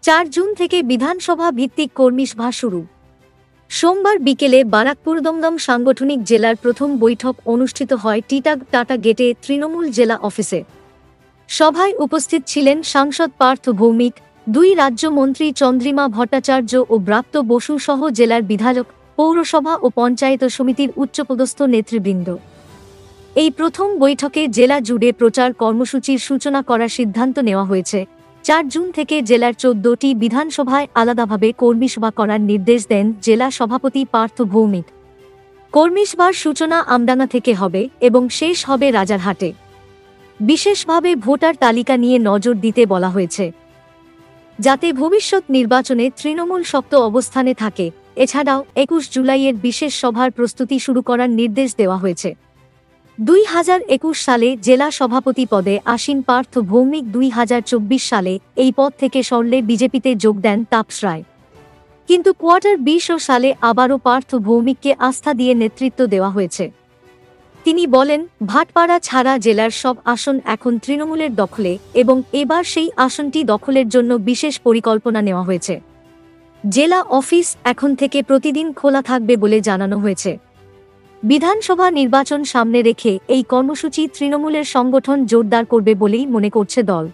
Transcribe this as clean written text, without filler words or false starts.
4 June থেকে বিধানসভা ভিত্তিক কর্মী সভা শুরু। সোমবার বিকেলে বারাকপুর দমদম সাংগঠনিক জেলার প্রথম বৈঠক অনুষ্ঠিত হয় টিটাগ টাটা গেটে তৃণমূল জেলা অফিসে। সভায় উপস্থিত ছিলেন সাংসদ পার্থ ভৌমিক, 2 রাজ্যমন্ত্রী চন্দ্রিমা ভট্টাচার্য ও ব্রাত্য বসু সহ জেলার বিধায়ক, পৌরসভা ও পঞ্চায়েত সমিতির উচ্চপদস্থ নেতৃবৃন্দ। এই প্রথম বৈঠকে জেলা জুড়ে প্রচার কর্মসূচির সূচনা করার সিদ্ধান্ত নেওয়া হয়েছে। 4 জুন থেকে জেলার 14টি বিধানসভায় আলাদাভাবে কর্মী সভা করার নির্দেশ দেন জেলা সভাপতি পার্থ ভৌমিক। কর্মী সভার সূচনা আমডাঙ্গা থেকে হবে এবং শেষ হবে রাজারহাটে। বিশেষভাবে ভোটার তালিকা নিয়ে নজর দিতে বলা হয়েছে, যাতে ভবিষ্যৎ নির্বাচনে তৃণমূল শক্ত অবস্থানে থাকে। এছাড়াও 21 জুলাইয়ের বিশেষ সভার প্রস্তুতি শুরু করার নির্দেশ দেওয়া হয়েছে। 2021 সালে জেলা সভাপতি পদে আসীন পার্থ ভৌমিক 2024 সালে এই পদ থেকে সরলে বিজেপিতে যোগ দেন তাপস রায়। কিন্তু কোয়ার্টার 20 সালে আবারও পার্থ ভৌমিককে আস্থা দিয়ে নেতৃত্ব দেওয়া হয়েছে। তিনি বলেন, ভাটপাড়া ছাড়া জেলার সব আসন এখন তৃণমূলের দখলে এবং এবার সেই আসনটি দখলের জন্য বিশেষ পরিকল্পনা নেওয়া হয়েছে। জেলা অফিস এখন থেকে প্রতিদিন খোলা থাকবে বলে জানানো হয়েছে। বিধানসভা নির্বাচন সামনে রেখে এই কর্মসূচি তৃণমূলের সংগঠন জোরদার করবে বলেই মনে করছে দল।